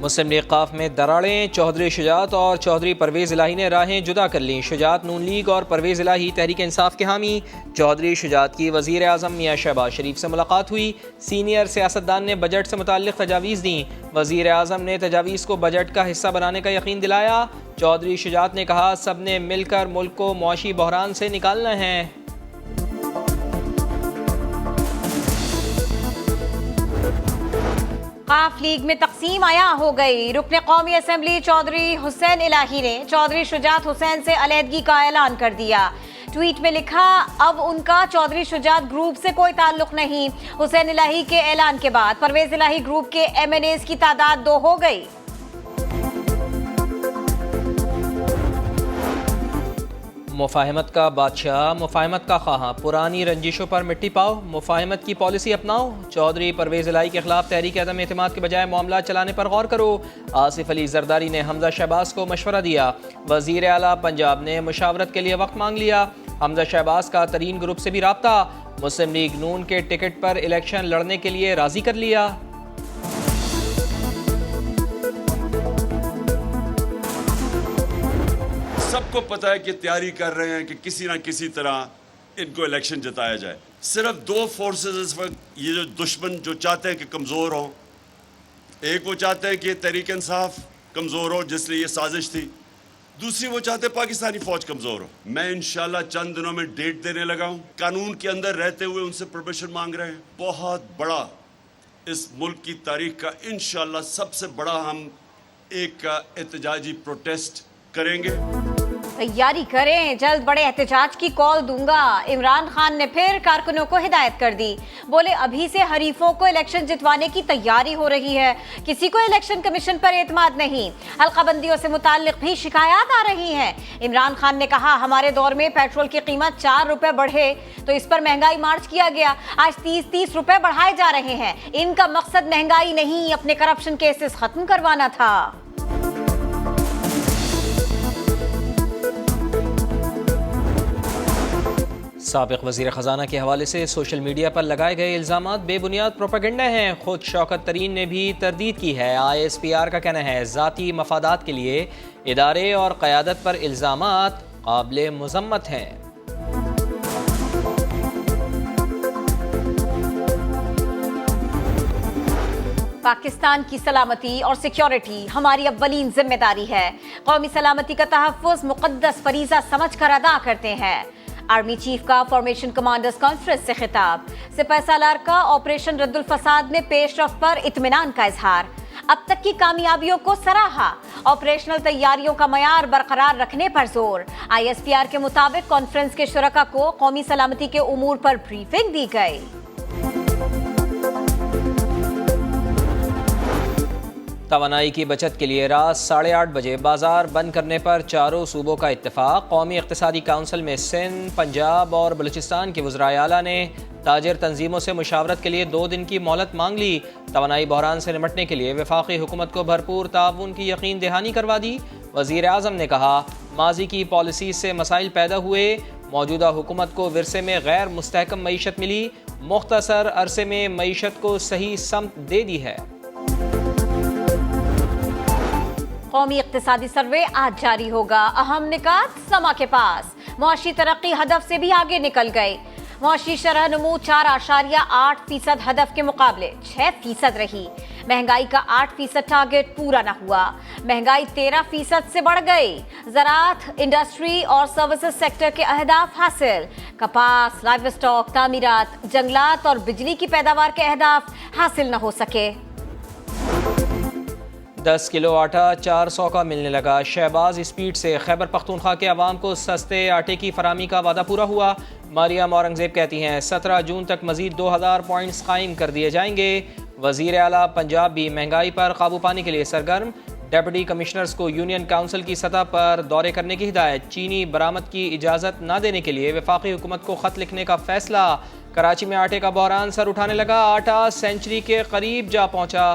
مسلم league قاف میں دراڑیں، چودھری شجاعت اور چودھری پرویز الہی نے راہیں جدا کر لیں۔ شجاعت نون لیگ اور پرویز الہی تحریک انصاف کے حامی۔ چودھری شجاعت کی وزیر اعظم میاں شہباز شریف سے ملاقات ہوئی۔ سینئر سیاستدان نے بجٹ سے متعلق تجاویز دیں۔ وزیر اعظم نے تجاویز کو بجٹ کا حصہ بنانے کا یقین دلایا۔ چودھری شجاعت نے کہا سب نے مل کر ملک کو معاشی بحران سے نکالنا ہے۔ قاف لیگ میں تقسیم عیاں ہو گئی۔ رکن قومی اسمبلی چودھری حسین الہی نے چودھری شجاعت حسین سے علیحدگی کا اعلان کر دیا۔ ٹویٹ میں لکھا اب ان کا چودھری شجاعت گروپ سے کوئی تعلق نہیں۔ حسین الہی کے اعلان کے بعد پرویز الہی گروپ کے ایم این ایز کی تعداد 2 ہو گئی۔ مفاہمت کا بادشاہ، مفاہمت کا خواہاں، پرانی رنجشوں پر مٹی پاؤ، مفاہمت کی پالیسی اپناؤ۔ چودھری پرویز الہی کے خلاف تحریک عدم اعتماد کے بجائے معاملات چلانے پر غور کرو۔ آصف علی زرداری نے حمزہ شہباز کو مشورہ دیا۔ وزیر اعلیٰ پنجاب نے مشاورت کے لیے وقت مانگ لیا۔ حمزہ شہباز کا ترین گروپ سے بھی رابطہ۔ مسلم لیگ نون کے ٹکٹ پر الیکشن لڑنے کے لیے راضی کر لیا۔ سب کو پتہ ہے کہ تیاری کر رہے ہیں کہ کسی نہ کسی طرح ان کو الیکشن جتایا جائے۔ صرف 2 فورسز اس وقت یہ جو دشمن جو چاہتے ہیں کہ کمزور ہوں، ایک وہ چاہتے ہیں کہ تحریک انصاف کمزور ہو جس لیے یہ سازش تھی، دوسری وہ چاہتے ہیں پاکستانی فوج کمزور ہو۔ میں انشاءاللہ چند دنوں میں ڈیٹ دینے لگا ہوں۔ قانون کے اندر رہتے ہوئے ان سے پرمیشن مانگ رہے ہیں۔ بہت بڑا اس ملک کی تاریخ کا انشاءاللہ سب سے بڑا ہم ایک احتجاجی پروٹیسٹ کریں گے۔ تیاری کریں، جلد بڑے احتجاج کی کال دوں گا۔ عمران خان نے پھر کارکنوں کو ہدایت کر دی۔ بولے ابھی سے حریفوں کو الیکشن جتوانے کی تیاری ہو رہی ہے، کسی کو الیکشن کمیشن پر اعتماد نہیں۔ حلقہ بندیوں سے متعلق بھی شکایات آ رہی ہیں۔ عمران خان نے کہا ہمارے دور میں پیٹرول کی قیمت 4 روپے بڑھے تو اس پر مہنگائی مارچ کیا گیا، آج 30 روپے بڑھائے جا رہے ہیں۔ ان کا مقصد مہنگائی نہیں، اپنے کرپشن کیسز ختم کروانا تھا۔ سابق وزیر خزانہ کے حوالے سے سوشل میڈیا پر لگائے گئے الزامات بے بنیاد پروپیگنڈا ہیں۔ خود شوکت ترین نے بھی تردید کی ہے۔ ISPR کا کہنا ہے ذاتی مفادات کے لیے ادارے اور قیادت پر الزامات قابل مذمت ہیں۔ پاکستان کی سلامتی اور سیکیورٹی ہماری اولین ذمہ داری ہے۔ قومی سلامتی کا تحفظ مقدس فریضہ سمجھ کر ادا کرتے ہیں۔ آرمی چیف کا فارمیشن کمانڈرز کانفرنس سے خطاب۔ سپہ سالار کا آپریشن رد الفساد میں پیش رفت پر اطمینان کا اظہار۔ اب تک کی کامیابیوں کو سراہا۔ آپریشنل تیاریوں کا معیار برقرار رکھنے پر زور۔ ISPR کے مطابق کانفرنس کے شرکاء کو قومی سلامتی کے امور پر بریفنگ دی گئی۔ توانائی کی بچت کے لیے رات 8:30 بجے بازار بند کرنے پر چاروں صوبوں کا اتفاق۔ قومی اقتصادی کونسل میں سندھ، پنجاب اور بلوچستان کے وزرائے اعلیٰ نے تاجر تنظیموں سے مشاورت کے لیے 2 دن کی مہلت مانگ لی۔ توانائی بحران سے نمٹنے کے لیے وفاقی حکومت کو بھرپور تعاون کی یقین دہانی کروا دی۔ وزیر اعظم نے کہا ماضی کی پالیسی سے مسائل پیدا ہوئے، موجودہ حکومت کو ورثے میں غیر مستحکم معیشت ملی، مختصر عرصے میں معیشت کو صحیح سمت دے دی ہے۔ قومی اقتصادی سروے آج جاری ہوگا۔ اہم نکات سما کے پاس۔ معاشی ترقی ہدف سے بھی آگے نکل گئی۔ معاشی شرح نمو 4.8% ہدف کے مقابلے 6% رہی۔ مہنگائی کا 8% ٹارگٹ پورا نہ ہوا۔ مہنگائی 13% سے بڑھ گئی۔ زراعت، انڈسٹری اور سروسز سیکٹر کے اہداف حاصل۔ کپاس، لائیو اسٹاک، تعمیرات، جنگلات اور بجلی کی پیداوار کے اہداف حاصل نہ ہو سکے۔ 10 کلو آٹا 400 کا ملنے لگا۔ شہباز اسپیڈ سے خیبر پختونخوا کے عوام کو سستے آٹے کی فراہمی کا وعدہ پورا ہوا۔ مریم اورنگزیب کہتی ہیں 17 جون تک مزید 2000 پوائنٹس قائم کر دیے جائیں گے۔ وزیر اعلیٰ پنجاب بھی مہنگائی پر قابو پانے کے لیے سرگرم۔ ڈپٹی کمشنرز کو یونین کونسل کی سطح پر دورے کرنے کی ہدایت۔ چینی برآمد کی اجازت نہ دینے کے لیے وفاقی حکومت کو خط لکھنے کا فیصلہ۔ کراچی میں آٹے کا بحران سر اٹھانے لگا، آٹا سینچری کے قریب جا پہنچا۔